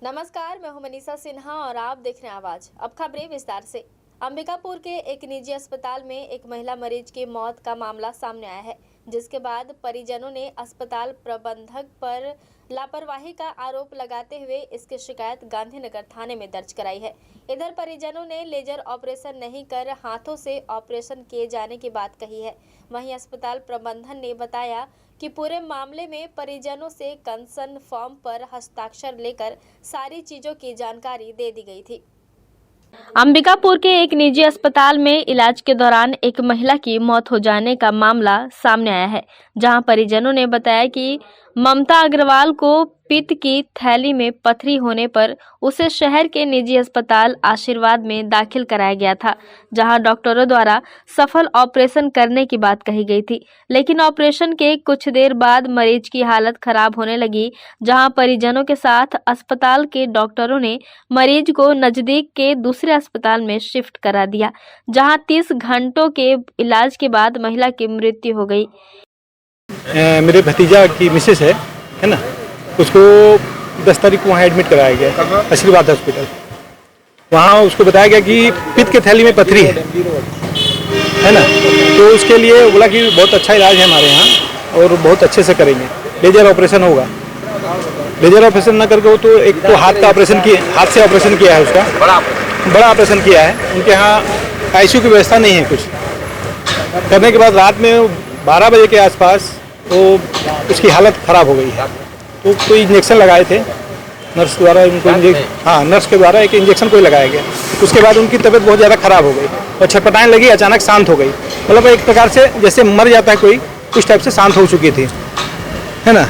नमस्कार, मैं हूं मनीषा सिन्हा और आप देख रहे हैं आवाज। अब खबरें विस्तार से। अंबिकापुर के एक निजी अस्पताल में एक महिला मरीज की मौत का मामला सामने आया है, जिसके बाद परिजनों ने अस्पताल प्रबंधक पर लापरवाही का आरोप लगाते हुए इसकी शिकायत गांधीनगर थाने में दर्ज कराई है। इधर परिजनों ने लेजर ऑपरेशन नहीं कर हाथों से ऑपरेशन किए जाने की बात कही है। वहीं अस्पताल प्रबंधन ने बताया कि पूरे मामले में परिजनों से कंसर्न फॉर्म पर हस्ताक्षर लेकर सारी चीजों की जानकारी दे दी गई थी। अंबिकापुर के एक निजी अस्पताल में इलाज के दौरान एक महिला की मौत हो जाने का मामला सामने आया है, जहां परिजनों ने बताया कि ममता अग्रवाल को पित्त की थैली में पथरी होने पर उसे शहर के निजी अस्पताल आशीर्वाद में दाखिल कराया गया था, जहां डॉक्टरों द्वारा सफल ऑपरेशन करने की बात कही गई थी। लेकिन ऑपरेशन के कुछ देर बाद मरीज की हालत खराब होने लगी, जहां परिजनों के साथ अस्पताल के डॉक्टरों ने मरीज को नजदीक के दूसरे अस्पताल में शिफ्ट करा दिया, जहां 30 घंटों के इलाज के बाद महिला की मृत्यु हो गई। मेरे भतीजा की मिसेस है ना, उसको 10 तारीख को वहाँ एडमिट कराया गया आशीर्वाद हॉस्पिटल। वहाँ उसको बताया गया कि पित्त के थैली में पथरी है ना, तो उसके लिए बोला कि बहुत अच्छा इलाज है हमारे यहाँ और बहुत अच्छे से करेंगे, लेजर ऑपरेशन होगा। लेजर ऑपरेशन ना करके वो तो एक तो हाथ का ऑपरेशन किया, हाथ से ऑपरेशन किया है, उसका बड़ा ऑपरेशन किया है। उनके यहाँ आईसीयू की व्यवस्था नहीं है कुछ। करने के बाद रात में 12 बजे के आसपास तो उसकी हालत ख़राब हो गई है, तो कोई इंजेक्शन लगाए थे नर्स द्वारा, उनको नर्स के द्वारा एक इंजेक्शन कोई लगाया गया। उसके बाद उनकी तबीयत बहुत ज़्यादा ख़राब हो गई और छटपटाने लगी, अचानक शांत हो गई। मतलब एक प्रकार से जैसे मर जाता है कोई, उस टाइप से शांत हो चुकी थी, है ना।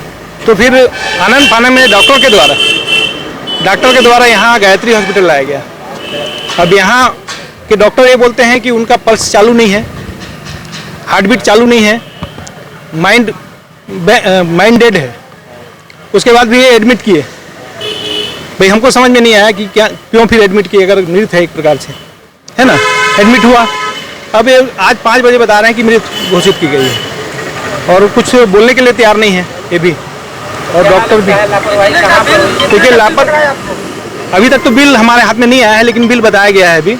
तो फिर आनंद फानन में डॉक्टर के द्वारा यहाँ गायत्री हॉस्पिटल लाया गया। अब यहाँ के डॉक्टर ये बोलते हैं कि उनका पल्स चालू नहीं है, हार्ट बीट चालू नहीं है, माइंड डेड है। उसके बाद भी ये एडमिट किए। भाई हमको समझ में नहीं आया कि क्यों फिर एडमिट किए, अगर मृत है एक प्रकार से, है ना। एडमिट हुआ, अब ये आज 5 बजे बता रहे हैं कि मृत घोषित की गई है और कुछ बोलने के लिए तैयार नहीं है ये भी, और डॉक्टर भी। देखिए अभी तक तो बिल हमारे हाथ में नहीं आया है, लेकिन बिल बताया गया है।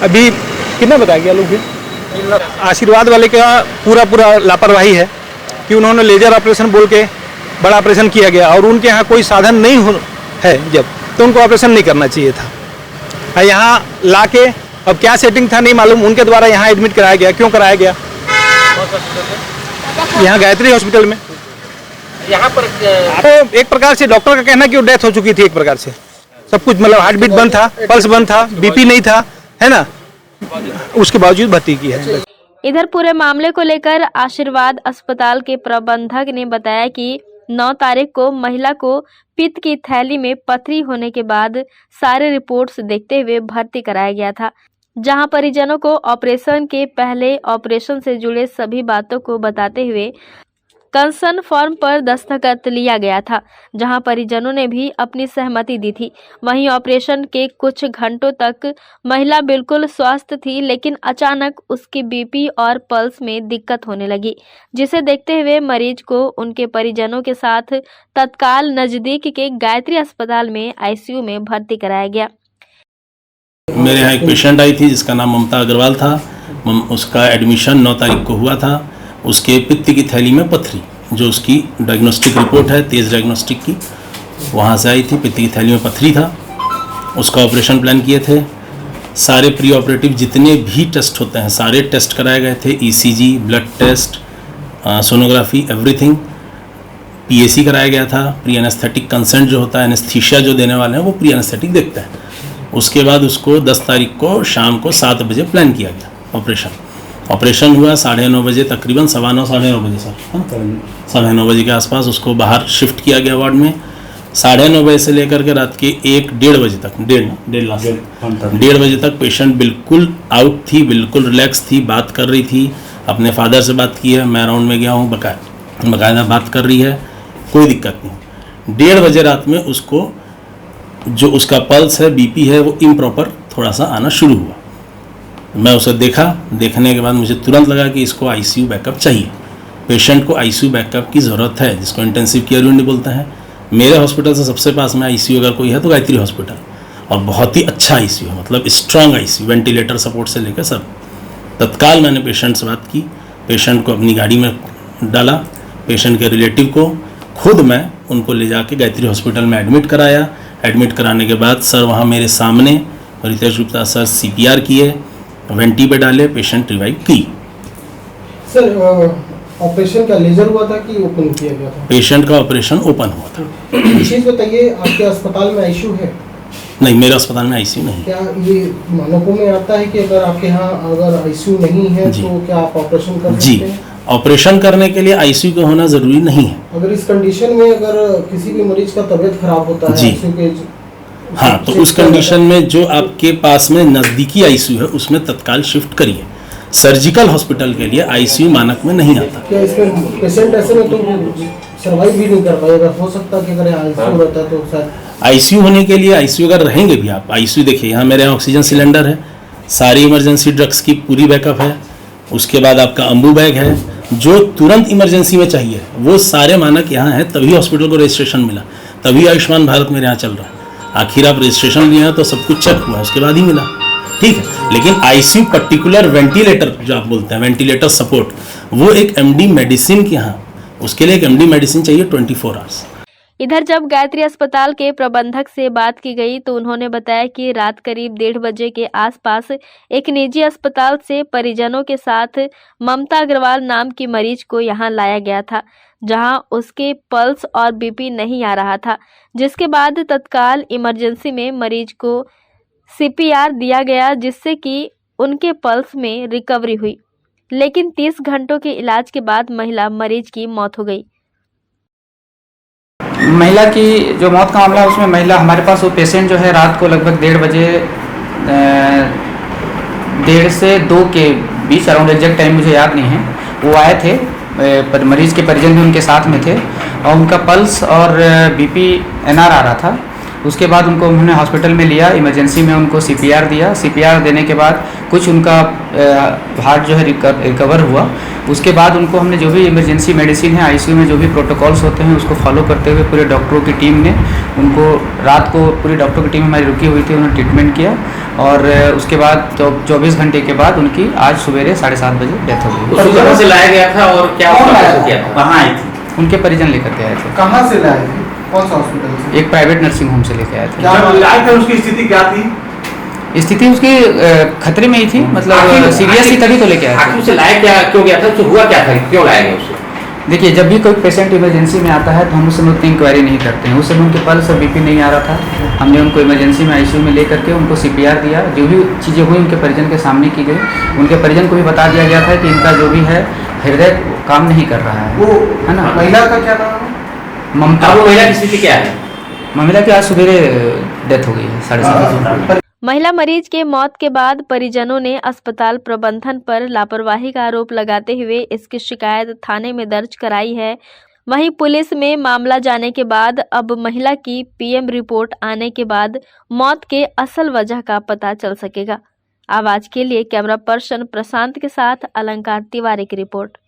अभी कितना बताया गया लोग? आशीर्वाद वाले का पूरा लापरवाही है कि उन्होंने लेजर ऑपरेशन बोल के बड़ा ऑपरेशन किया गया, और उनके यहाँ कोई साधन नहीं है जब, तो उनको ऑपरेशन नहीं करना चाहिए था। यहाँ ला के अब क्या सेटिंग था नहीं मालूम, उनके द्वारा यहाँ एडमिट कराया गया। क्यों कराया गया? यहाँ गायत्री हॉस्पिटल में। यहाँ पर तो एक प्रकार से डॉक्टर का कहना कि वो डेथ हो चुकी थी, एक प्रकार से सब कुछ, मतलब हार्ट बीट बंद था, पल्स बंद था, बीपी नहीं था, है ना, उसके बावजूद भर्ती की है। इधर पूरे मामले को लेकर आशीर्वाद अस्पताल के प्रबंधक ने बताया कि 9 तारीख को महिला को पित्त की थैली में पथरी होने के बाद सारे रिपोर्ट्स देखते हुए भर्ती कराया गया था, जहां परिजनों को ऑपरेशन के पहले ऑपरेशन से जुड़े सभी बातों को बताते हुए कंसर्न फॉर्म पर दस्तखत लिया गया था, जहां परिजनों ने भी अपनी सहमति दी थी। वहीं ऑपरेशन के कुछ घंटों तक महिला बिल्कुल स्वस्थ थी, लेकिन अचानक उसकी बीपी और पल्स में दिक्कत होने लगी, जिसे देखते हुए मरीज को उनके परिजनों के साथ तत्काल नजदीक के गायत्री अस्पताल में आईसीयू में भर्ती कराया गया। मेरे यहाँ एक पेशेंट आई थी जिसका नाम ममता अग्रवाल था। उसका एडमिशन 9 तारीख को हुआ था। उसके पित्त की थैली में पथरी, जो उसकी डायग्नोस्टिक रिपोर्ट है तेज डायग्नोस्टिक की, वहाँ से आई थी। पित्त की थैली में पथरी था, उसका ऑपरेशन प्लान किए थे। सारे प्री ऑपरेटिव जितने भी टेस्ट होते हैं सारे टेस्ट कराए गए थे, ECG, blood test, sonography, everything. PAC कराया गया था। प्री एनेस्थेटिक कंसेंट जो होता है, एनेस्थीसिया जो देने वाले हैं वो प्री एनेस्थेटिक देखते हैं। उसके बाद उसको 10 तारीख को शाम को 7 बजे प्लान किया गया ऑपरेशन हुआ 9:30 बजे, तकरीबन 9:15 साढ़े 9 बजे, सर 9:30 बजे के आसपास उसको बाहर शिफ्ट किया गया वार्ड में। 9:30 बजे से लेकर के रात के 1-1:30 बजे तक, डेढ़ बजे तक पेशेंट बिल्कुल आउट थी, बिल्कुल रिलैक्स थी, बात कर रही थी। अपने फादर से बात की है, मैं राउंड में गया हूँ, बकायदा बात कर रही है, कोई दिक्कत नहीं। 1:30 बजे रात में उसको जो उसका पल्स है, बीपी है, वो इम्प्रॉपर थोड़ा सा आना शुरू हुआ। मैं उसे देखने के बाद मुझे तुरंत लगा कि इसको आईसीयू बैकअप चाहिए। पेशेंट को आईसीयू बैकअप की ज़रूरत है, जिसको इंटेंसिव केयर यूनिट बोलते हैं। मेरे हॉस्पिटल से सबसे पास में आईसीयू अगर कोई है तो गायत्री हॉस्पिटल, और बहुत ही अच्छा आईसीयू है, मतलब स्ट्रॉन्ग आईसीयू, वेंटिलेटर सपोर्ट से लेकर सब। तत्काल मैंने पेशेंट से बात की, पेशेंट को अपनी गाड़ी में डाला, पेशेंट के रिलेटिव को खुद मैं उनको ले जाके गायत्री हॉस्पिटल में एडमिट कराया। एडमिट कराने के बाद सर वहाँ मेरे सामने रितेश गुप्ता सर CPR किए, वेंटी पे डाले, पेशेंट रिवाइव की। सर ऑपरेशन क्या लेजर हुआ था कि ओपन किया गया था? पेशेंट का ऑपरेशन ओपन हुआ था। एक चीज़ बताइए, आपके अस्पताल में आईसीयू है? नहीं, मेरे अस्पताल में आईसीयू नहीं। क्या ये मानकों में आता है कि अगर आपके यहाँ अगर आईसीयू नहीं है जी। तो क्या आप ऑपरेशन कर जी, सकते हैं? ऑपरेशन करने के लिए आईसीयू का होना ज़रूरी नहीं है। अगर इस कंडीशन में अगर किसी भी मरीज का तबीयत खराब होता है जी। ICU के हाँ, तो उस कंडीशन में जो आपके पास में नज़दीकी आईसीयू है उसमें तत्काल शिफ्ट करिए। सर्जिकल हॉस्पिटल के लिए आईसीयू मानक में नहीं आता। क्या इसमें पेशेंट ऐसे में तो सर्वाइव भी नहीं कर पाएगा? हो सकता है कि अगर आईसीयू रहता है तो शायद। आईसीयू होने के लिए, आईसीयू अगर रहेंगे भी आप, आईसीयू देखिए यहाँ मेरे यहाँ ऑक्सीजन सिलेंडर है, सारी इमरजेंसी ड्रग्स की पूरी बैकअप है, उसके बाद आपका अम्बू बैग है, जो तुरंत इमरजेंसी में चाहिए वो सारे मानक यहाँ हैं, तभी हॉस्पिटल को रजिस्ट्रेशन मिला, तभी आयुष्मान भारत मेरे यहाँ चल रहा है। आखिर आप रजिस्ट्रेशन लिए हैं तो सब कुछ चेक हुआ, उसके बाद ही मिला, ठीक है। लेकिन आईसीयू पर्टिकुलर वेंटिलेटर जो आप बोलते हैं, वेंटिलेटर सपोर्ट, वो एक एमडी मेडिसिन के यहाँ, उसके लिए एक एमडी मेडिसिन चाहिए 24 आवर्स। इधर जब गायत्री अस्पताल के प्रबंधक से बात की गई तो उन्होंने बताया कि रात करीब 1:30 बजे के आसपास एक निजी अस्पताल से परिजनों के साथ ममता अग्रवाल नाम की मरीज को यहां लाया गया था, जहां उसके पल्स और बीपी नहीं आ रहा था, जिसके बाद तत्काल इमरजेंसी में मरीज को CPR दिया गया, जिससे कि उनके पल्स में रिकवरी हुई। लेकिन 30 घंटों के इलाज के बाद महिला मरीज की मौत हो गई। महिला की जो मौत का मामला है उसमें महिला हमारे पास वो पेशेंट जो है रात को लगभग 1:30 बजे 1:30 से 2 के बीच, अराउंड एग्जैक्ट टाइम मुझे याद नहीं है, वो आए थे, पर मरीज़ के परिजन भी उनके साथ में थे और उनका पल्स और BP NR आ रहा था। उसके बाद उनको उन्होंने हॉस्पिटल में लिया, इमरजेंसी में उनको CPR दिया। CPR देने के बाद कुछ उनका हार्ट जो है रिकवर हुआ। उसके बाद उनको हमने जो भी इमरजेंसी मेडिसिन है, आईसीयू में जो भी प्रोटोकॉल्स होते हैं उसको फॉलो करते हुए पूरे डॉक्टरों की टीम ने उनको, रात को पूरी डॉक्टरों की टीम हमारी रुकी हुई थी, उन्होंने ट्रीटमेंट किया और उसके बाद 24 घंटे के बाद उनकी आज सवेरे 7:30 बजे डेथ हो गई। उस जगह से लाया गया था और क्या किया था? कहाँ आई थी? उनके परिजन लेकर के आए थे। कहाँ से लाए थे? कौन सा हॉस्पिटल से? एक प्राइवेट नर्सिंग होम से लेके आए थे। जब लाए थे उसकी स्थिति क्या थी? स्थिति उसकी खतरे में ही थी, मतलब सीरियस थी, तभी तो लेके आए थे। आखिर उसे लाया क्या, क्यों गया था, हुआ क्या था, क्यों लाया गया उसे? देखिए, जब भी कोई पेशेंट इमरजेंसी में आता है तो हम उस समय उतनी इंक्वायरी नहीं करते हैं। उस समय उनके पल्स और BP नहीं आ रहा था, हमने उनको इमरजेंसी में आईसीयू में लेकर के उनको CPR दिया। जो भी चीज़ें हुई उनके परिजन के सामने की गई। उनके परिजन को भी बता दिया गया था कि इनका जो भी है हृदय काम नहीं कर रहा है, वो है ना। महिला का क्या नाम है? ममता। अब वो महिला की स्थिति क्या है? महिला की आज सवेरे डेथ हो गई है 7:30 बजे। महिला मरीज के मौत के बाद परिजनों ने अस्पताल प्रबंधन पर लापरवाही का आरोप लगाते हुए इसकी शिकायत थाने में दर्ज कराई है। वहीं पुलिस में मामला जाने के बाद अब महिला की PM रिपोर्ट आने के बाद मौत के असल वजह का पता चल सकेगा। आवाज के लिए कैमरा पर्सन प्रशांत के साथ अलंकार तिवारी की रिपोर्ट।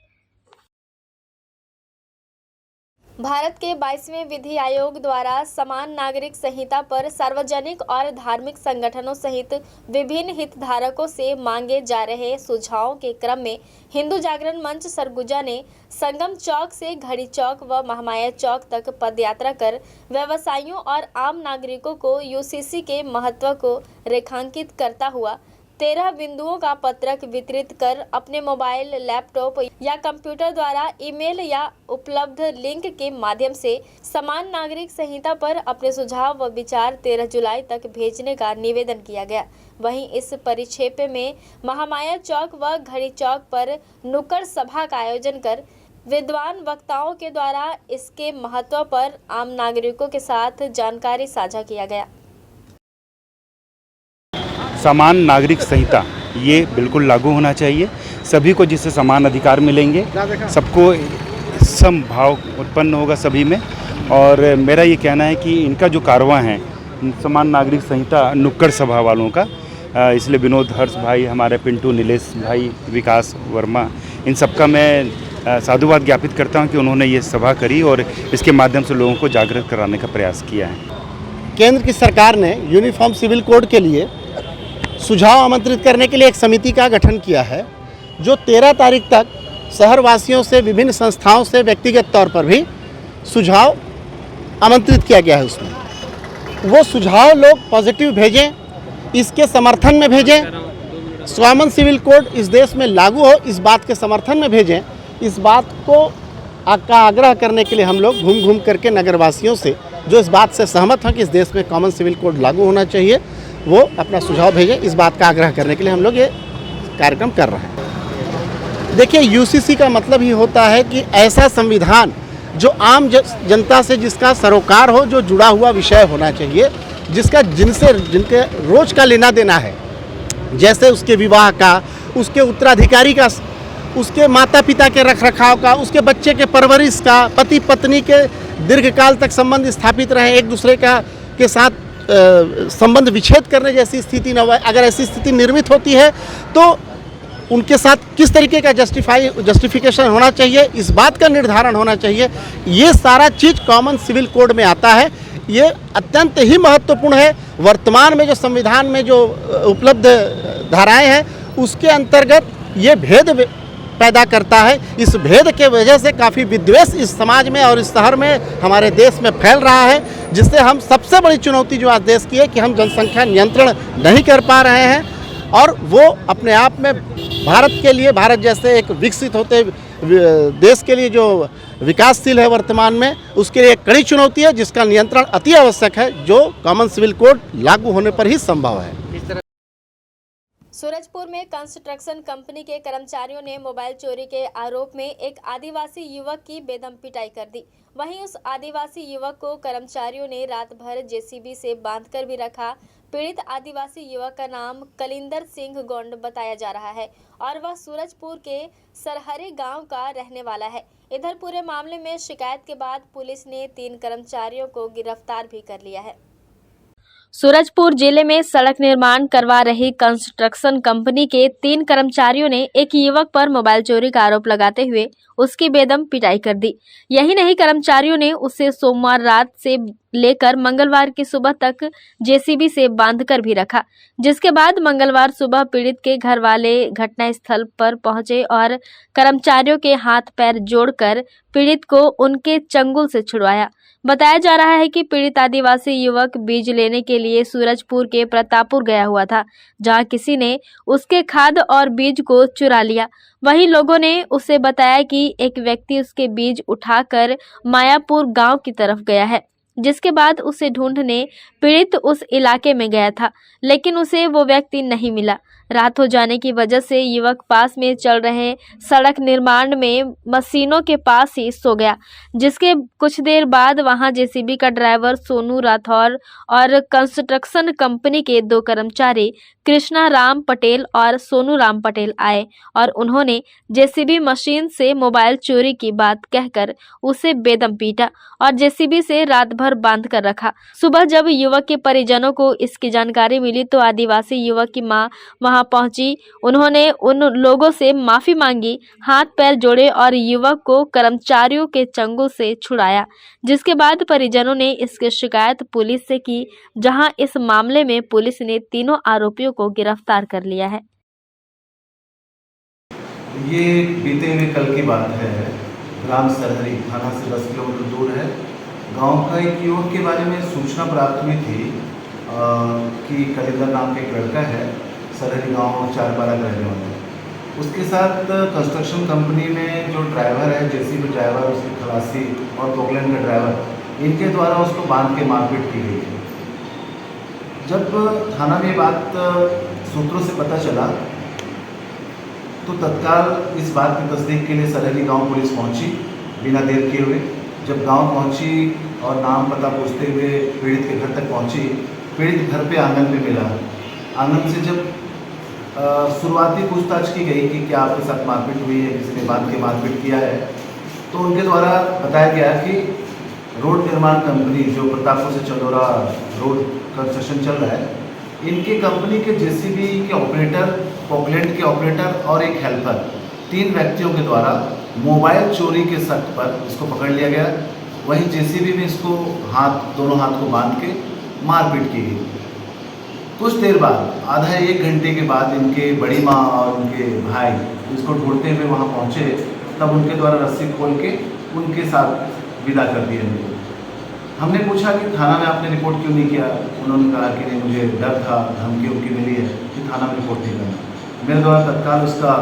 भारत के 22वें विधि आयोग द्वारा समान नागरिक संहिता पर सार्वजनिक और धार्मिक संगठनों सहित विभिन्न हितधारकों से मांगे जा रहे सुझावों के क्रम में हिंदू जागरण मंच सरगुजा ने संगम चौक से घड़ी चौक व महामाया चौक तक पदयात्रा कर व्यवसायियों और आम नागरिकों को UCC के महत्व को रेखांकित करता हुआ 13 बिंदुओं का पत्रक वितरित कर अपने मोबाइल, लैपटॉप या कंप्यूटर द्वारा ईमेल या उपलब्ध लिंक के माध्यम से समान नागरिक संहिता पर अपने सुझाव व विचार 13 जुलाई तक भेजने का निवेदन किया गया। वहीं इस परिक्षेप में महामाया चौक व घड़ी चौक पर नुक्कड़ सभा का आयोजन कर विद्वान वक्ताओं के द्वारा इसके महत्व पर आम नागरिकों के साथ जानकारी साझा किया गया। समान नागरिक संहिता ये बिल्कुल लागू होना चाहिए। सभी को जिससे समान अधिकार मिलेंगे, सबको समभाव उत्पन्न होगा सभी में। और मेरा ये कहना है कि इनका जो कारवां है समान नागरिक संहिता नुक्कड़ सभा वालों का, इसलिए विनोद हर्ष भाई, हमारे पिंटू, नीलेश भाई, विकास वर्मा, इन सबका मैं साधुवाद ज्ञापित करता हूं कि उन्होंने ये सभा करी और इसके माध्यम से लोगों को जागृत कराने का प्रयास किया है। केंद्र की सरकार ने यूनिफॉर्म सिविल कोड के लिए सुझाव आमंत्रित करने के लिए एक समिति का गठन किया है, जो 13 तारीख तक शहरवासियों से, विभिन्न संस्थाओं से व्यक्तिगत तौर पर भी सुझाव आमंत्रित किया गया है। उसमें वो सुझाव लोग पॉजिटिव भेजें, इसके समर्थन में भेजें, कॉमन सिविल कोड इस देश में लागू हो इस बात के समर्थन में भेजें। इस बात को का आग्रह करने के लिए हम लोग घूम घूम करके नगरवासियों से, जो इस बात से सहमत हैं कि इस देश में कॉमन सिविल कोड लागू होना चाहिए, वो अपना सुझाव भेजें। इस बात का आग्रह करने के लिए हम लोग ये कार्यक्रम कर रहे हैं। देखिए, यूसीसी का मतलब ही होता है कि ऐसा संविधान जो आम जनता से जिसका सरोकार हो, जो जुड़ा हुआ विषय होना चाहिए, जिनके रोज का लेना देना है, जैसे उसके विवाह का, उसके उत्तराधिकारी का, उसके माता पिता के रखरखाव का, उसके बच्चे के परवरिश का, पति पत्नी के दीर्घकाल तक संबंध स्थापित रहे, एक दूसरे के साथ संबंध विच्छेद करने जैसी स्थिति न हो। अगर ऐसी स्थिति निर्मित होती है तो उनके साथ किस तरीके का जस्टिफिकेशन होना चाहिए, इस बात का निर्धारण होना चाहिए। ये सारा चीज़ कॉमन सिविल कोड में आता है। ये अत्यंत ही महत्वपूर्ण है। वर्तमान में जो संविधान में जो उपलब्ध धाराएं हैं, उसके अंतर्गत ये भेद पैदा करता है। इस भेद के वजह से काफ़ी विद्वेष इस समाज में और इस शहर में, हमारे देश में फैल रहा है, जिससे हम सबसे बड़ी चुनौती जो आज देश की है कि हम जनसंख्या नियंत्रण नहीं कर पा रहे हैं। और वो अपने आप में भारत के लिए, भारत जैसे एक विकसित होते देश के लिए जो विकासशील है वर्तमान में, उसके लिए एक कड़ी चुनौती है, जिसका नियंत्रण अति आवश्यक है, जो कॉमन सिविल कोड लागू होने पर ही संभव है। सूरजपुर में कंस्ट्रक्शन कंपनी के कर्मचारियों ने मोबाइल चोरी के आरोप में एक आदिवासी युवक की बेदम पिटाई कर दी। वहीं उस आदिवासी युवक को कर्मचारियों ने रात भर जेसीबी से बांधकर भी रखा। पीड़ित आदिवासी युवक का नाम कलिंदर सिंह गोंड बताया जा रहा है और वह सूरजपुर के सरहरी गांव का रहने वाला है। इधर पूरे मामले में शिकायत के बाद पुलिस ने 3 कर्मचारियों को गिरफ्तार भी कर लिया है। सूरजपुर जिले में सड़क निर्माण करवा रही कंस्ट्रक्शन कंपनी के 3 कर्मचारियों ने एक युवक पर मोबाइल चोरी का आरोप लगाते हुए उसकी बेदम पिटाई कर दी। यही नहीं, कर्मचारियों ने उसे सोमवार रात से लेकर मंगलवार की सुबह तक जेसीबी से बांधकर भी रखा, जिसके बाद मंगलवार सुबह पीड़ित के घर वाले घटनास्थल पर पहुंचे और कर्मचारियों के हाथ पैर जोड़कर पीड़ित को उनके चंगुल से छुड़वाया। बताया जा रहा है कि पीड़ित आदिवासी युवक बीज लेने के लिए सूरजपुर के प्रतापपुर गया हुआ था, जहां किसी ने उसके खाद और बीज को चुरा लिया। वहीं लोगों ने उसे बताया कि एक व्यक्ति उसके बीज उठाकर मायापुर गांव की तरफ गया है, जिसके बाद उसे ढूंढने पीड़ित उस इलाके में गया था, लेकिन उसे वो व्यक्ति नहीं मिला। रात हो जाने की वजह से युवक पास में चल रहे सड़क निर्माण में मशीनों के पास ही सो गया, जिसके कुछ देर बाद वहां जेसीबी का ड्राइवर सोनू राठौर और कंस्ट्रक्शन कंपनी के 2 कर्मचारी कृष्णा राम पटेल और सोनू राम पटेल आए और उन्होंने जेसीबी मशीन से मोबाइल चोरी की बात कहकर उसे बेदम पीटा और जेसीबी से रात भर बांध कर रखा। सुबह जब युवक के परिजनों को इसकी जानकारी मिली तो आदिवासी युवक की मां वहां पहुंची। उन्होंने उन लोगों से माफी मांगी, हाथ पैर जोड़े और युवक को कर्मचारियों के चंगुल से छुड़ाया, जिसके बाद परिजनों ने इसकी शिकायत पुलिस से की, जहां इस मामले में पुलिस ने तीनों आरोपियों को गिरफ्तार कर लिया है। ये बीते हुए कल की बात है। ग्राम सरहरी थाना से 10 किलोमीटर दूर है। गांव का एक युवक के बारे में सूचना प्राप्त हुई थी कि कलिंदर नाम का एक लड़का है, सरहरी गांव चारपारा का रहने वाला है। उसके साथ कंस्ट्रक्शन कंपनी में जो ड्राइवर है, जेसीबी ड्राइवर, उसकी खलासी और पोकलैंड का ड्राइवर, इनके द्वारा उसको बांध के मारपीट की गई थी। जब थाना में बात सूत्रों से पता चला तो तत्काल इस बात की तस्दीक के लिए सरहरी गांव पुलिस पहुंची बिना देर किए हुए। जब गांव पहुंची और नाम पता पूछते हुए पीड़ित के घर तक पहुंची, पीड़ित घर पे आंगन में मिला। आंगन से जब शुरुआती पूछताछ की गई कि क्या आपके साथ मारपीट हुई है, किसी ने बांध के मारपीट किया है, तो उनके द्वारा बताया गया कि रोड निर्माण कंपनी जो प्रतापपुर से चंदौरा रोड कंस्ट्रक्शन चल रहा है, इनके कंपनी के जेसीबी के ऑपरेटर, पोकलैंड के ऑपरेटर और एक हेल्पर, 3 व्यक्तियों के द्वारा मोबाइल चोरी के शक पर इसको पकड़ लिया गया। वहीं जेसीबी में इसको दोनों हाथ को बांध के मारपीट की गई। कुछ देर बाद, आधा 1 घंटे के बाद, इनके बड़ी माँ और उनके भाई इसको ढूंढते हुए वहाँ पहुँचे। तब उनके द्वारा रस्सी खोल के उनके साथ विदा कर दिया इनको। हमने पूछा कि थाना में आपने रिपोर्ट क्यों नहीं किया? उन्होंने कहा कि नहीं, मुझे डर था, धमकी उमकी मिली है कि थाना में रिपोर्ट नहीं करना। मेरे द्वारा तत्काल उसका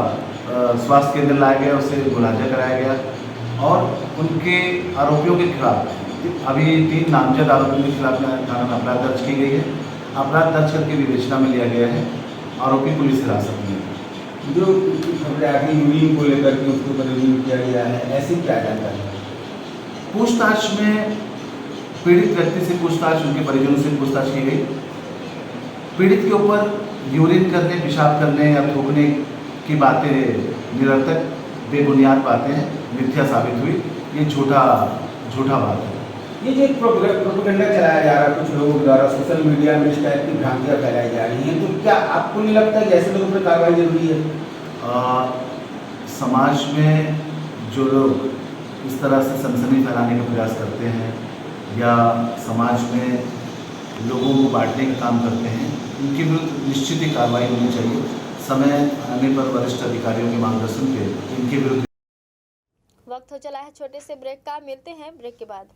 स्वास्थ्य केंद्र लाया गया, उसे मुलाजा कराया गया और उनके आरोपियों के खिलाफ अभी 3 नामजद आरोपियों के खिलाफ थाना में अपराध दर्ज की गई है। अपराध दर्ज करके विवेचना में लिया गया है। आरोपी पुलिस हिरासत में है। जो खबरें आ गई यूरिन को लेकर के उसके ऊपर रिव्यू किया गया है, ऐसी क्या जानकारी है? पूछताछ में पीड़ित व्यक्ति से पूछताछ, उनके परिजनों से पूछताछ की गई। पीड़ित के ऊपर यूरिन करने, पेशाब करने या थूकने की बातें निरर्थक, बेबुनियाद बातें हैं, मिथ्या साबित हुई। ये झूठा बात है। ये जो प्रोपेगेंडा चलाया जा रहा है कुछ लोगों द्वारा सोशल मीडिया में, इस टाइप की भ्रांतियाँ फैलाई जा रही हैं, तो क्या आपको नहीं लगता कि ऐसे लोगों पर कार्रवाई जरूरी है? समाज में जो लोग इस तरह से सनसनी फैलाने का प्रयास करते हैं या समाज में लोगों को बांटने का काम करते हैं, उनके विरुद्ध निश्चित ही कार्रवाई होनी चाहिए। समय आने पर वरिष्ठ अधिकारियों के मार्गदर्शन पे इनके विरुद्ध। वक्त हो चला है छोटे से ब्रेक का, मिलते हैं ब्रेक के बाद।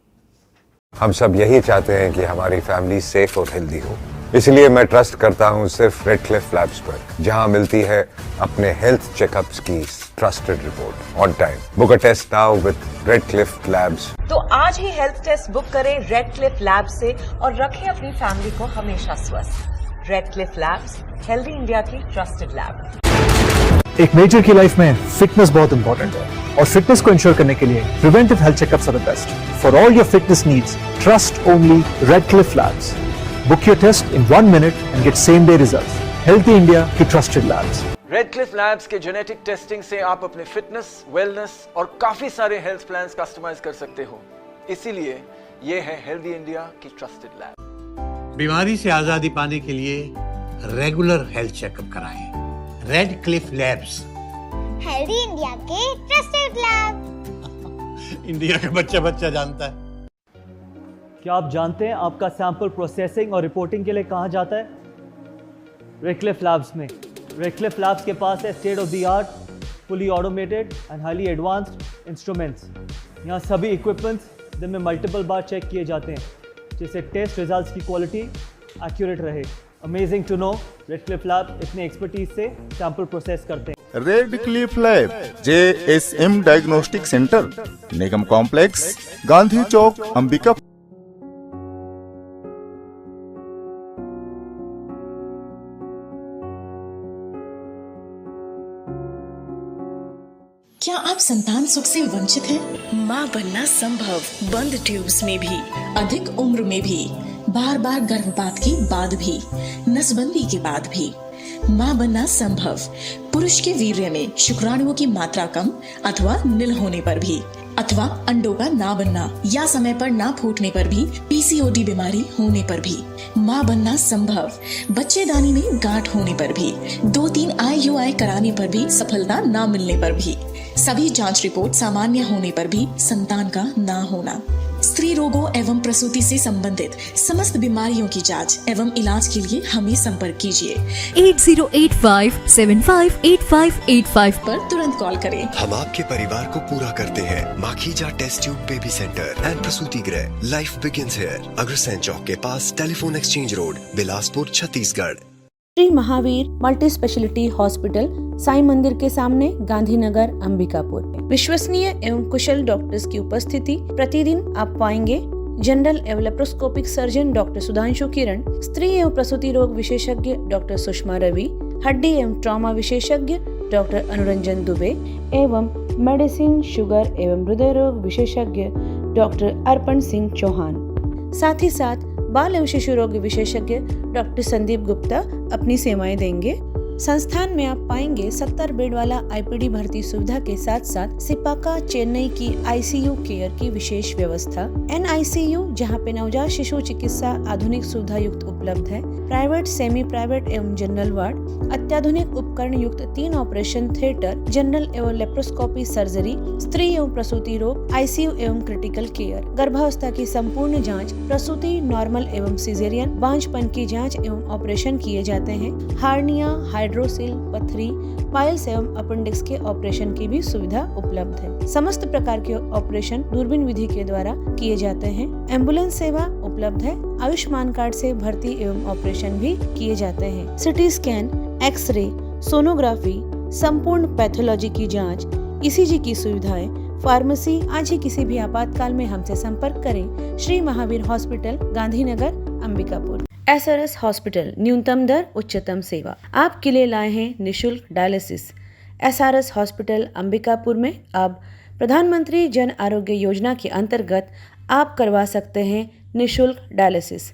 हम सब यही चाहते हैं कि हमारी फैमिली सेफ और हेल्दी हो, इसलिए मैं ट्रस्ट करता हूं सिर्फ रेडक्लिफ लैब्स पर, जहां मिलती है अपने हेल्थ चेकअप्स की trusted report on time. Book a test now with Redcliffe labs. तो आज ही हेल्थ टेस्ट बुक करें रेडक्लिफ लैब्स से और रखें अपनी फैमिली को हमेशा स्वस्थ। रेडक्लिफ लैब्स, हेल्दी इंडिया की ट्रस्टेड लैब। एक मेजर की लाइफ में फिटनेस बहुत इंपॉर्टेंट है और फिटनेस को इंश्योर करने के लिए preventive health checkups are the best. For all your fitness needs, trust only Redcliffe labs. Book your test in 1 minute and get same day results. Healthy India की trusted labs. Redcliffe labs के genetic testing से आप अपने fitness, wellness और काफी सारे health plans customise कर सकते हो, इसीलिए ये है हेल्दी इंडिया की ट्रस्टेड लैब। बीमारी से आजादी पाने के लिए रेगुलर हेल्थ चेकअप कराएं। रेडक्लिफ लैब्स, हेल्दी इंडिया के ट्रस्टेड लैब। इंडिया का बच्चा जानता है। क्या आप जानते हैं आपका सैंपल प्रोसेसिंग और रिपोर्टिंग के लिए कहाँ जाता है? रेडक्लिफ लैब्स में। रेडक्लिफ लैब्स के पास है state of the art, fully automated and highly advanced instruments. यहाँ सभी इक्विपमेंट्स दिन में मल्टीपल बार चेक किए जाते हैं, जिससे टेस्ट रिजल्ट्स की क्वालिटी एक्यूरेट रहे। Amazing to know, Radcliffe lab इतने एक्सपर्टीज से सैंपल प्रोसेस करते हैं। Radcliffe lab, JSM diagnostic centre, Nigam complex, Gandhi Chowk, Ambika. क्या आप संतान सुख से वंचित हैं? माँ बनना संभव, बंद ट्यूब्स में भी, अधिक उम्र में भी, बार बार गर्भपात के बाद भी, नसबंदी के बाद भी। माँ बनना संभव, पुरुष के वीर्य में शुक्राणुओं की मात्रा कम अथवा नील होने पर भी, अथवा अंडों का ना बनना या समय पर ना फूटने पर भी, PCOD बीमारी होने पर भी। माँ बनना संभव, बच्चेदानी में गांठ होने पर भी, 2-3 IUI कराने पर भी सफलता ना मिलने पर भी, सभी जांच रिपोर्ट सामान्य होने पर भी संतान का ना होना। स्त्री रोगों एवं प्रसूति से संबंधित समस्त बीमारियों की जांच एवं इलाज के लिए हमें संपर्क कीजिए 8085758585 पर तुरंत कॉल करें। हम आपके परिवार को पूरा करते हैं। Makhija test tube baby centre and प्रसूति गृह, life begins here, Agrasen Chowk के पास, telephone exchange road, Bilaspur, Chhattisgarh. Shri Mahavir multi speciality hospital, Sai Mandir के सामने, गांधीनगर, अंबिकापुर। विश्वसनीय एवं कुशल डॉक्टर्स की उपस्थिति। प्रतिदिन आप पाएंगे जनरल एवं लेप्रोस्कोपिक सर्जन डॉक्टर सुधांशु किरण, स्त्री एवं प्रसूति रोग विशेषज्ञ डॉक्टर सुषमा रवि, हड्डी एवं ट्रॉमा विशेषज्ञ डॉक्टर अनुरंजन दुबे एवं मेडिसिन, शुगर एवं हृदय रोग विशेषज्ञ डॉक्टर अर्पण सिंह चौहान। साथ ही साथ बाल एवं शिशु रोग विशेषज्ञ डॉक्टर संदीप गुप्ता अपनी सेवाएं देंगे। संस्थान में आप पाएंगे 70 बेड वाला आईपीडी भर्ती सुविधा के साथ साथ सिपाका चेन्नई की आईसीयू केयर की विशेष व्यवस्था, NICU जहां पे नवजात शिशु चिकित्सा आधुनिक सुविधा युक्त उपलब्ध है, प्राइवेट, सेमी प्राइवेट एवं जनरल वार्ड, अत्याधुनिक उपकरण युक्त 3 ऑपरेशन थिएटर, जनरल एवं लेप्रोस्कोपी सर्जरी, स्त्री एवं प्रसूति रोग, ICU एवं क्रिटिकल केयर, गर्भावस्था की संपूर्ण जांच, प्रसूति नॉर्मल एवं सिजेरियन, बांझपन की जांच एवं ऑपरेशन किए जाते हैं, हार्निया, हाइड्रोसिल, पथरी, पाइल्स एवं अपेंडिक्स के ऑपरेशन की भी सुविधा उपलब्ध है। समस्त प्रकार के ऑपरेशन दूरबीन विधि के द्वारा किए जाते हैं। एम्बुलेंस सेवा उपलब्ध है। आयुष्मान कार्ड से भर्ती एवं ऑपरेशन भी किए जाते हैं। सिटी स्कैन, एक्सरे, सोनोग्राफी, संपूर्ण पैथोलॉजी की जांच, ECG की सुविधाएं, फार्मेसी। आज ही किसी भी आपातकाल में हमसे संपर्क करें। Shri Mahavir hospital, Gandhinagar, Ambikapur. SRS hospital, न्यूनतम दर, उच्चतम सेवा। आपके लिए लाए हैं निशुल्क डायलिसिस। SRS हॉस्पिटल अंबिकापुर में अब प्रधानमंत्री जन आरोग्य योजना के अंतर्गत आप करवा सकते हैं निशुल्क डायलिसिस।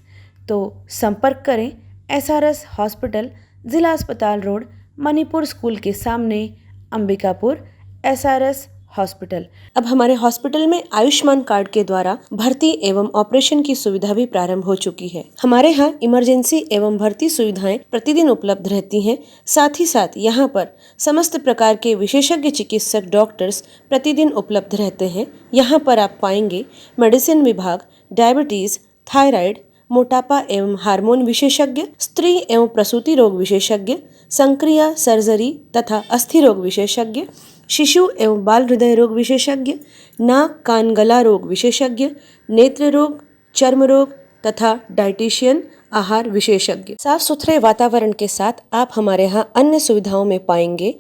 तो संपर्क करें SRS हॉस्पिटल, जिला अस्पताल रोड, मणिपुर स्कूल के सामने, अंबिकापुर। SRS hospital. अब हमारे हॉस्पिटल में आयुष्मान कार्ड के द्वारा भर्ती एवं ऑपरेशन की सुविधा भी प्रारंभ हो चुकी है। हमारे यहाँ इमरजेंसी एवं भर्ती सुविधाएं प्रतिदिन उपलब्ध रहती हैं। साथ ही साथ यहाँ पर समस्त प्रकार के विशेषज्ञ चिकित्सक डॉक्टर्स प्रतिदिन उपलब्ध रहते हैं। यहाँ पर आप पाएंगे मेडिसिन विभाग, डायबिटीज, थायराइड, मोटापा एवं हार्मोन विशेषज्ञ, स्त्री एवं प्रसूति रोग विशेषज्ञ, संक्रिया, सर्जरी तथा अस्थि रोग विशेषज्ञ, शिशु एवं बाल हृदय रोग विशेषज्ञ, नाक कान गला रोग विशेषज्ञ, नेत्र रोग, चर्म रोग तथा डाइटिशियन, आहार विशेषज्ञ। साफ सुथरे वातावरण के साथ आप हमारे यहाँ अन्य सुविधाओं में पाएंगे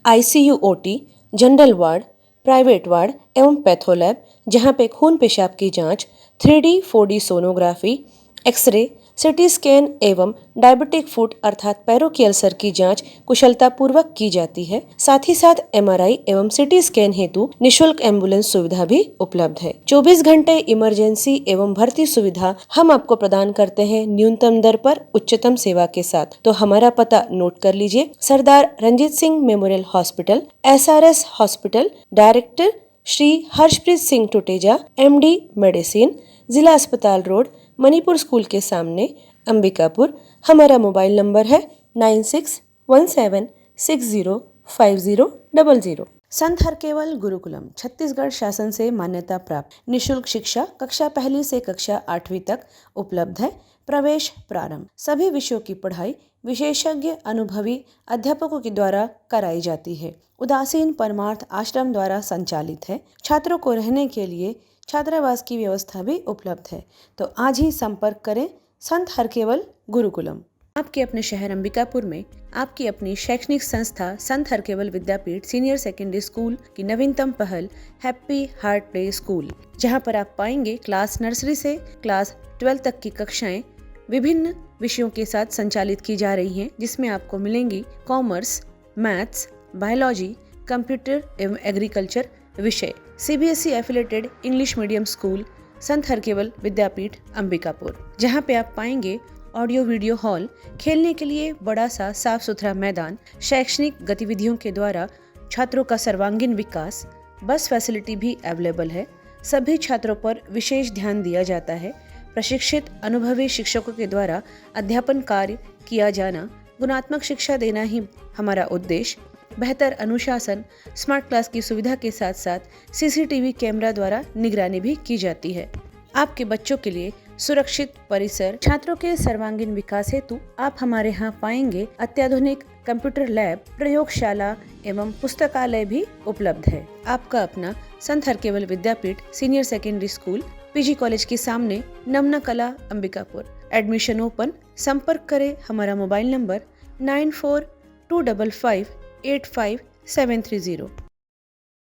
ICU OT, general ward, private ward एवं पैथोलैब, जहाँ पे खून पेशाब की जांच, 3D 4D sonography, x ray, CT scan एवं डायबिटिक फुट अर्थात पैरों की अल्सर की जांच कुशलता पूर्वक की जाती है। साथ ही साथ MRI एवं सिटी स्कैन हेतु निशुल्क एम्बुलेंस सुविधा भी उपलब्ध है। 24 घंटे इमरजेंसी एवं भर्ती सुविधा हम आपको प्रदान करते हैं न्यूनतम दर पर, उच्चतम सेवा के साथ। तो हमारा पता नोट कर लीजिए। Sardar Ranjit Singh memorial hospital, SRS hospital, director Shri Harshpreet Singh Tuteja, MD medicine, जिला अस्पताल रोड, मणिपुर स्कूल के सामने, अंबिकापुर। हमारा मोबाइल नंबर है 9617605000। संत हरकेवल गुरुकुलम, छत्तीसगढ़ शासन से मान्यता प्राप्त। निशुल्क शिक्षा कक्षा 1 से कक्षा 8वीं तक उपलब्ध है। प्रवेश प्रारंभ। सभी विषयों की पढ़ाई विशेषज्ञ अनुभवी अध्यापकों के द्वारा कराई जाती है। उदासीन परमार्थ आश्रम द्वारा संचालित है। छात्रों को रहने के लिए छात्रावास की व्यवस्था भी उपलब्ध है। तो आज ही संपर्क करें संत हरकेवल गुरुकुलम। आपके अपने शहर अंबिकापुर में आपकी अपनी शैक्षणिक संस्था संत Harkewal Vidyapeeth senior secondary school की नवीनतम पहल हैप्पी हार्ट प्ले स्कूल, जहां पर आप पाएंगे क्लास नर्सरी से क्लास 12 तक की कक्षाएं विभिन्न विषयों के साथ संचालित की जा रही हैं, जिसमें आपको मिलेंगी कॉमर्स, मैथ्स, बायोलॉजी, कंप्यूटर एवं एग्रीकल्चर विषय। CBSE affiliated English medium school संत हरकेवल विद्यापीठ अंबिकापुर, जहां पे आप पाएंगे ऑडियो वीडियो हॉल, खेलने के लिए बड़ा सा साफ सुथरा मैदान, शैक्षणिक गतिविधियों के द्वारा छात्रों का सर्वांगीण विकास, बस फैसिलिटी भी अवेलेबल है। सभी छात्रों पर विशेष ध्यान दिया जाता है। प्रशिक्षित अनुभवी शिक्षकों के द्वारा अध्यापन कार्य किया जाना, गुणात्मक शिक्षा देना ही हमारा उद्देश्य। बेहतर अनुशासन, स्मार्ट क्लास की सुविधा के साथ साथ CCTV कैमरा द्वारा निगरानी भी की जाती है। आपके बच्चों के लिए सुरक्षित परिसर, छात्रों के सर्वांगीण विकास हेतु आप हमारे यहाँ पाएंगे अत्याधुनिक कंप्यूटर लैब, प्रयोगशाला एवं पुस्तकालय भी उपलब्ध है। आपका अपना Sant Harkewal Vidyapeeth senior secondary school, PG college के सामने, नमना कला, अंबिकापुर। Admission open. संपर्क करें हमारा मोबाइल नंबर 9425585730।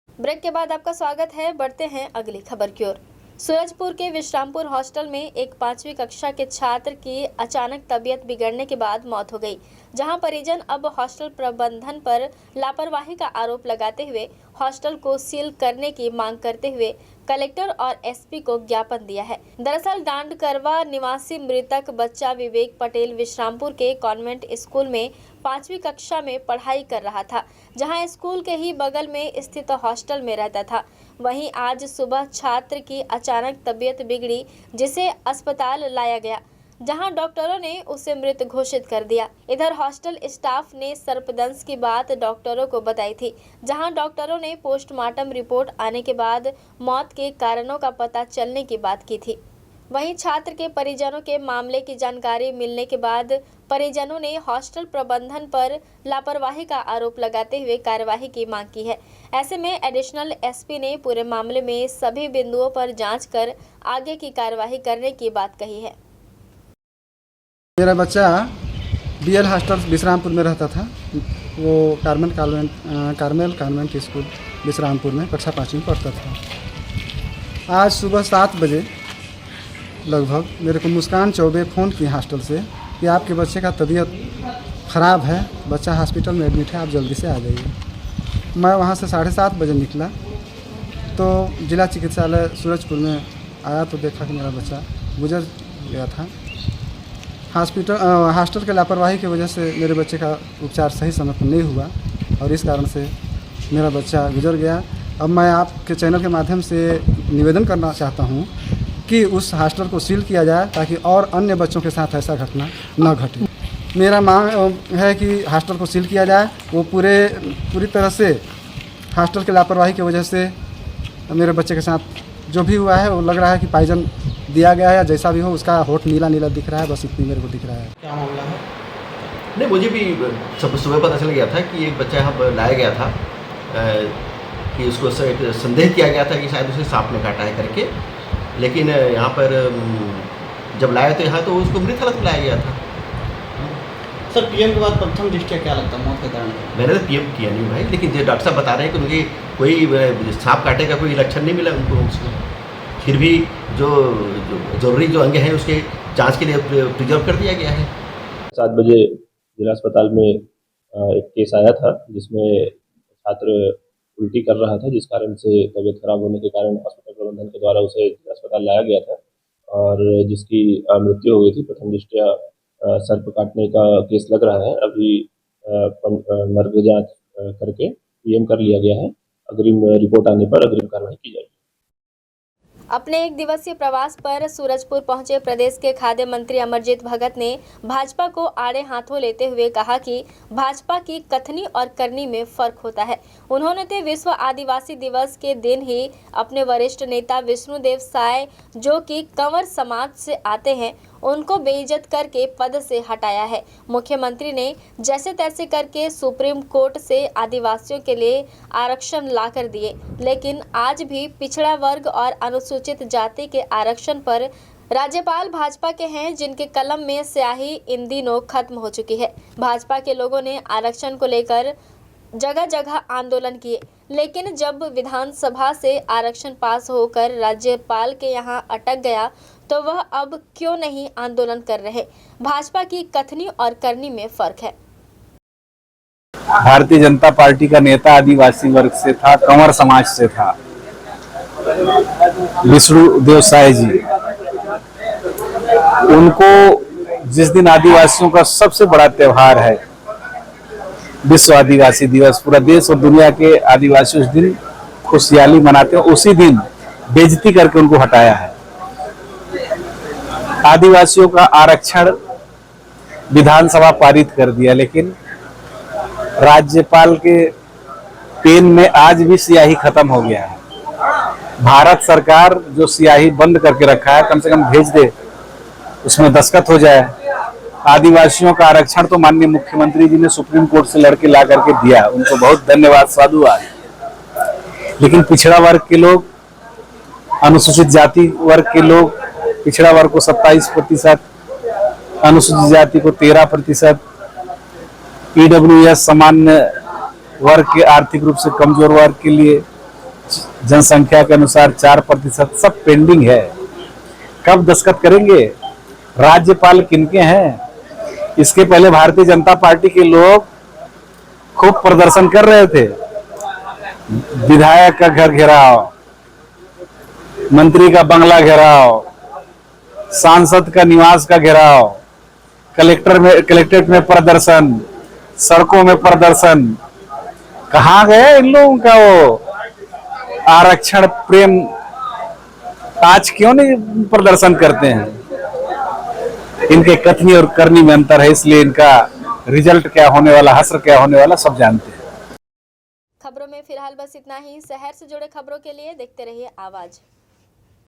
ब्रेक के बाद आपका स्वागत है। बढ़ते हैं अगली खबर की ओर। सूरजपुर के विश्रामपुर हॉस्टल में एक 5वीं कक्षा के छात्र की अचानक तबीयत बिगड़ने के बाद मौत हो गई, जहां परिजन अब हॉस्टल प्रबंधन पर लापरवाही का आरोप लगाते हुए हॉस्टल को सील करने की मांग करते हुए कलेक्टर और एसपी को ज्ञापन दिया है। दरअसल डांडकरवा निवासी मृतक बच्चा विवेक पटेल विश्रामपुर के कॉन्वेंट स्कूल में 5वीं कक्षा में पढ़ाई कर रहा था, जहां स्कूल के ही बगल में स्थित हॉस्टल में रहता था। वहीं आज सुबह छात्र की अचानक तबीयत बिगड़ी, जिसे अस्पताल लाया गया, जहां डॉक्टरों ने उसे मृत घोषित कर दिया। इधर हॉस्टल स्टाफ ने सर्पदंश की बात डॉक्टरों को बताई थी, जहां डॉक्टरों ने पोस्टमार्टम रिपोर्ट आने के बाद मौत के कारणों का पता चलने की बात की थी। वहीं छात्र के परिजनों के मामले की जानकारी मिलने के बाद परिजनों ने हॉस्टल प्रबंधन पर लापरवाही का आरोप लगाते हुए कार्यवाही की मांग की है। ऐसे में एडिशनल एसपी ने पूरे मामले में सभी बिंदुओं पर जांच कर आगे की कार्यवाही करने की बात कही है। मेरा बच्चा बीएल हॉस्टल विश्रामपुर में रहता था। वो कार्मेल कॉन्वेंट स्कूल विश्रामपुर में कक्षा 5 में पढ़ता था। आज सुबह 7 बजे लगभग मेरे को मुस्कान चौबे फ़ोन की हॉस्टल से कि आपके बच्चे का तबीयत ख़राब है, बच्चा हॉस्पिटल में एडमिट है, आप जल्दी से आ जाइए। मैं वहाँ से 7:30 बजे निकला तो जिला चिकित्सालय सूरजपुर में आया तो देखा कि मेरा बच्चा गुजर गया था। हॉस्टल के लापरवाही की वजह से मेरे बच्चे का उपचार सही समय पर नहीं हुआ और इस कारण से मेरा बच्चा गुजर गया। अब मैं आपके चैनल के माध्यम से निवेदन करना चाहता हूं कि उस हॉस्टल को सील किया जाए ताकि और अन्य बच्चों के साथ ऐसा घटना न घटे। मेरा मांग है कि हॉस्टल को सील किया जाए। वो पूरी तरह से हॉस्टल की लापरवाही की वजह से मेरे बच्चे के साथ जो भी हुआ है वो लग रहा है कि पॉइजन दिया गया है या जैसा भी हो, उसका होठ नीला नीला दिख रहा है, बस इतनी मेरे को दिख रहा है। क्या मामला है? नहीं, मुझे भी सुबह पता चल गया था कि एक बच्चा यहाँ पर लाया गया था कि उसको एक संदेह किया गया था कि शायद उसे सांप ने काटा है करके, लेकिन यहाँ पर जब लाया तो यहाँ तो उसको मृत हालत में लाया गया था। सर, पीएम के बाद प्रथम दृष्टया क्या लगता है मौत के कारण? मैंने तो पीएम किया नहीं भाई, लेकिन जो डॉक्टर साहब बता रहे हैं कि उनकी कोई सांप काटे का कोई लक्षण नहीं मिला उनको उसमें। फिर भी जो जरूरी जो अंग हैं उसके जांच के लिए प्रिजर्व कर दिया गया है। 7 बजे जिला अस्पताल में एक केस आया था जिसमें छात्र उल्टी कर रहा था, जिस कारण से तबीयत खराब होने के कारण अस्पताल प्रबंधन के द्वारा उसे अस्पताल लाया गया था और जिसकी मृत्यु हो गई थी। प्रथम दृष्टया सर्प काटने का केस लग रहा है। अभी मर्ग जांच करके पीएम कर लिया गया है। अग्रिम रिपोर्ट आने पर अग्रिम कार्रवाई की जाएगी। अपने 1 दिवसीय प्रवास पर सूरजपुर पहुंचे प्रदेश के खाद्य मंत्री अमरजीत भगत ने भाजपा को आड़े हाथों लेते हुए कहा कि भाजपा की कथनी और करनी में फर्क होता है। उन्होंने तो विश्व आदिवासी दिवस के दिन ही अपने वरिष्ठ नेता विष्णुदेव साय, जो कि कंवर समाज से आते हैं, उनको बेइज्जत करके पद से हटाया है। मुख्यमंत्री ने जैसे तैसे करके सुप्रीम कोर्ट से आदिवासियों के लिए आरक्षण लाकर दिए, लेकिन आज भी पिछड़ा वर्ग और अनुसूचित जाति के आरक्षण पर राज्यपाल भाजपा के हैं, जिनके कलम में स्याही इन दिनों खत्म हो चुकी है। भाजपा के लोगों ने आरक्षण को लेकर जगह जगह आंदोलन किए, लेकिन जब विधानसभा से आरक्षण पास होकर राज्यपाल के यहां अटक गया तो वह अब क्यों नहीं आंदोलन कर रहे। भाजपा की कथनी और करनी में फर्क है। भारतीय जनता पार्टी का नेता आदिवासी वर्ग से था, कंवर समाज से था, विष्णुदेव साय जी। उनको जिस दिन आदिवासियों का सबसे बड़ा त्योहार है विश्व आदिवासी दिवस, पूरा देश और दुनिया के आदिवासी उस दिन खुशहाली मनाते हैं, उसी दिन बेइज्जती करके उनको हटाया है। आदिवासियों का आरक्षण विधानसभा पारित कर दिया, लेकिन राज्यपाल के पेन में आज भी स्याही खत्म हो गया है। भारत सरकार जो स्याही बंद करके रखा है, कम से कम भेज दे, उसमें दस्तखत हो जाए। आदिवासियों का आरक्षण तो माननीय मुख्यमंत्री जी ने सुप्रीम कोर्ट से लड़के ला करके दिया, उनको बहुत धन्यवाद, साधुवाद। लेकिन पिछड़ा वर्ग के लोग, अनुसूचित जाति वर्ग के लोग, पिछड़ा वर्ग को 27%, अनुसूचित जाति को 13%, ईडब्ल्यूएस सामान्य वर्ग के आर्थिक रूप से कमजोर वर्ग के लिए जनसंख्या के अनुसार 4%, सब पेंडिंग है। कब दस्तखत करेंगे? राज्यपाल किनके हैं? इसके पहले भारतीय जनता पार्टी के लोग खूब प्रदर्शन कर रहे थे, विधायक का घर घेराव, मंत्री का बंगला घेराव, सांसद का निवास का घेराव, कलेक्ट्रेट में प्रदर्शन, सड़कों में प्रदर्शन, कहाँ गए इन लोगों का वो आरक्षण प्रेम? आज क्यों नहीं प्रदर्शन करते हैं? इनके कथनी और करनी में अंतर है, इसलिए इनका रिजल्ट क्या होने वाला, हश्र क्या होने वाला सब जानते हैं। खबरों में फिलहाल बस इतना ही। शहर से जुड़े खबरों के लिए देखते रहिए Awaaz.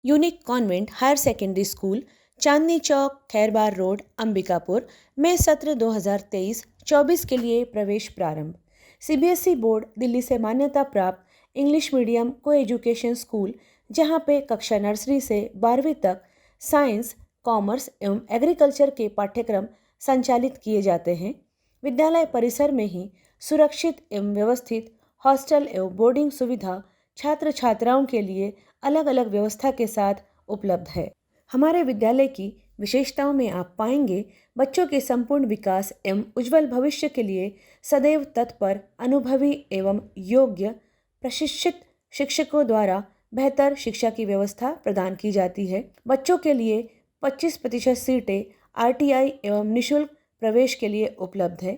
Unique convent higher secondary school, Chandni Chowk, Khairbar road, Ambikapur में सत्र 2023-24 के लिए प्रवेश प्रारंभ। सीबीएसई बोर्ड दिल्ली से मान्यता प्राप्त इंग्लिश मीडियम को एजुकेशन स्कूल, जहां पे कक्षा नर्सरी से 12वीं तक साइंस, कॉमर्स एवं एग्रीकल्चर के पाठ्यक्रम संचालित किए जाते हैं। विद्यालय परिसर में ही सुरक्षित एवं व्यवस्थित हॉस्टल एवं बोर्डिंग सुविधा छात्र छात्राओं के लिए अलग अलग व्यवस्था के साथ उपलब्ध है। हमारे विद्यालय की विशेषताओं में आप पाएंगे बच्चों के संपूर्ण विकास एवं उज्जवल भविष्य के लिए सदैव तत्पर, अनुभवी एवं योग्य प्रशिक्षित शिक्षकों द्वारा बेहतर शिक्षा की व्यवस्था प्रदान की जाती है। बच्चों के लिए 25% सीटें आरटीआई एवं निःशुल्क प्रवेश के लिए उपलब्ध है।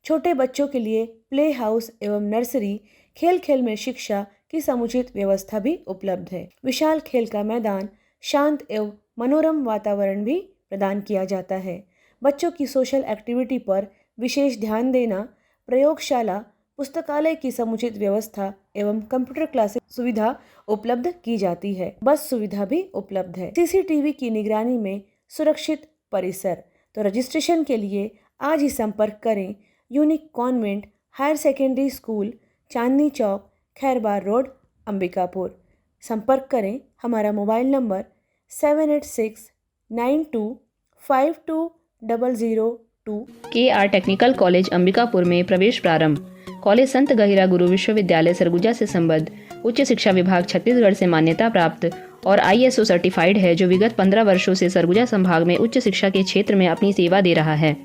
छोटे बच्चों के लिए प्ले हाउस एवं नर्सरी, खेल खेल में शिक्षा की समुचित व्यवस्था भी उपलब्ध है। विशाल खेल का मैदान, शांत एवं मनोरम वातावरण भी प्रदान किया जाता है। बच्चों की सोशल एक्टिविटी पर विशेष ध्यान देना, प्रयोगशाला, पुस्तकालय की समुचित व्यवस्था एवं कंप्यूटर क्लासेस सुविधा उपलब्ध की जाती है। बस सुविधा भी उपलब्ध है। सीसीटीवी की निगरानी में सुरक्षित परिसर। तो रजिस्ट्रेशन के लिए आज ही संपर्क करें unique convent higher secondary school, Chandni Chowk, Khairbar road, Ambikapur. संपर्क करें हमारा mobile number 7869252002। KR technical college Ambikapur में प्रवेश प्रारंभ। कॉलेज संत गहिरा गुरु विश्वविद्यालय सरगुजा से संबद्ध, उच्च शिक्षा विभाग छत्तीसगढ़ से मान्यता प्राप्त और ISO सर्टिफाइड है, जो विगत 15 वर्षों से सरगुजा संभाग में उच्च शिक्षा के क्षेत्र में अपनी सेवा दे रहा है।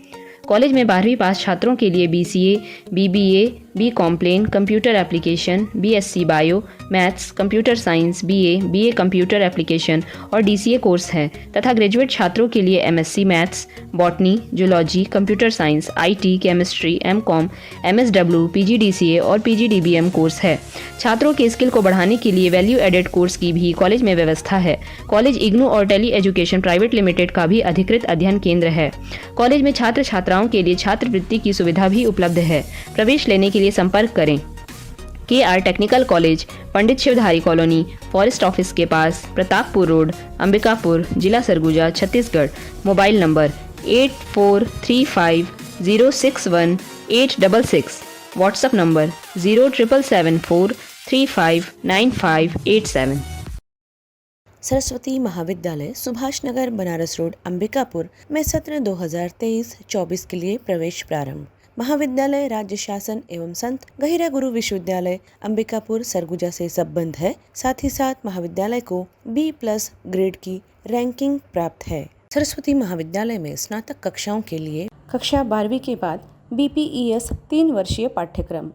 कॉलेज में 12वीं पास छात्रों के लिए BCA, BBA, B.Complan, computer application, BSc bio, maths, computer science, BA computer application और DCA कोर्स है तथा ग्रेजुएट छात्रों के लिए MSc maths, botany, zoology, computer science, IT, chemistry, MCOM, MSW, PGDCA और PGDBM कोर्स है। छात्रों के स्किल को बढ़ाने के लिए वैल्यू एडेड कोर्स की भी कॉलेज में व्यवस्था है। कॉलेज इग्नू और टेली एजुकेशन प्राइवेट लिमिटेड का भी अधिकृत अध्ययन केंद्र है। कॉलेज में छात्र छात्राओं के लिए छात्रवृत्ति की सुविधा भी उपलब्ध है। प्रवेश लेने के लिए संपर्क करें KR टेक्निकल कॉलेज, पंडित शिवधारी कॉलोनी, फॉरेस्ट ऑफिस के पास, प्रतापपुर रोड, अंबिकापुर, जिला Surguja, Chhattisgarh. Mobile number 8435061866। WhatsApp number 07774359587। Saraswati महाविद्यालय, सुभाष नगर, बनारस रोड, अंबिकापुर में सत्र 2023-24 के लिए प्रवेश प्रारंभ। महाविद्यालय राज्य शासन एवं संत गहिरा गुरु विश्वविद्यालय अंबिकापुर सरगुजा से संबद्ध है। साथ ही साथ महाविद्यालय को B+ ग्रेड की रैंकिंग प्राप्त है। सरस्वती महाविद्यालय में स्नातक कक्षाओं के लिए कक्षा 12वीं के बाद BPES 3 वर्षीय पाठ्यक्रम,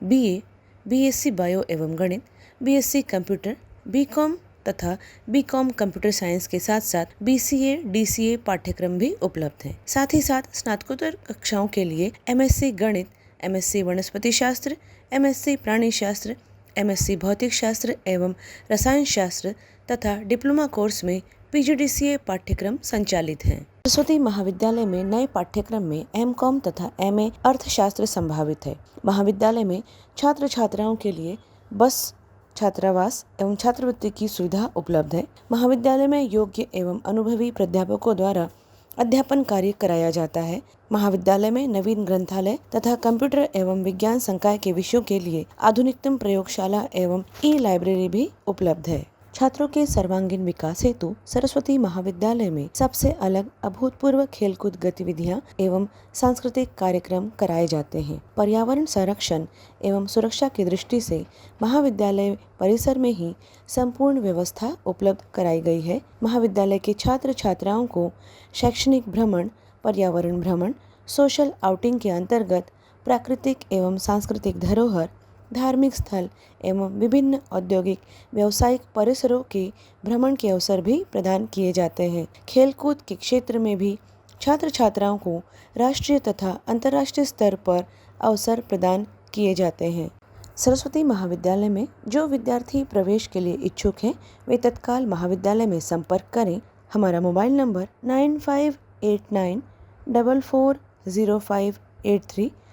BA, BSc बायो एवं गणित, BSc कंप्यूटर, BCom तथा BCom कंप्यूटर साइंस के साथ साथ BCA, DCA पाठ्यक्रम भी उपलब्ध हैं। साथ ही साथ स्नातकोत्तर कक्षाओं के लिए MSc गणित, MSc वनस्पति शास्त्र, MSc प्राणी शास्त्र, MSc भौतिक शास्त्र एवं रसायन शास्त्र तथा डिप्लोमा कोर्स में PGDCA पाठ्यक्रम संचालित हैं। सरस्वती महाविद्यालय में नए पाठ्यक्रम में MCOM तथा MA अर्थशास्त्र संभावित है। महाविद्यालय में छात्र छात्राओं के लिए बस, छात्रावास एवं छात्रवृत्ति की सुविधा उपलब्ध है। महाविद्यालय में योग्य एवं अनुभवी प्राध्यापकों द्वारा अध्यापन कार्य कराया जाता है। महाविद्यालय में नवीन ग्रंथालय तथा कंप्यूटर एवं विज्ञान संकाय के विषयों के लिए आधुनिकतम प्रयोगशाला एवं ई-लाइब्रेरी भी उपलब्ध है। छात्रों के सर्वांगीण विकास हेतु सरस्वती महाविद्यालय में सबसे अलग अभूतपूर्व खेलकूद गतिविधियां एवं सांस्कृतिक कार्यक्रम कराए जाते हैं। पर्यावरण संरक्षण एवं सुरक्षा की दृष्टि से महाविद्यालय परिसर में ही संपूर्ण व्यवस्था उपलब्ध कराई गई है। महाविद्यालय के छात्र छात्राओं को शैक्षणिक भ्रमण, पर्यावरण भ्रमण, सोशल आउटिंग के अंतर्गत प्राकृतिक एवं सांस्कृतिक धरोहर, धार्मिक स्थल एवं विभिन्न औद्योगिक व्यावसायिक परिसरों के भ्रमण के अवसर भी प्रदान किए जाते हैं। खेलकूद के क्षेत्र में भी छात्र छात्राओं को राष्ट्रीय तथा अंतर्राष्ट्रीय स्तर पर अवसर प्रदान किए जाते हैं। सरस्वती महाविद्यालय में जो विद्यार्थी प्रवेश के लिए इच्छुक हैं वे तत्काल महाविद्यालय में संपर्क करें। हमारा मोबाइल नंबर 9589440583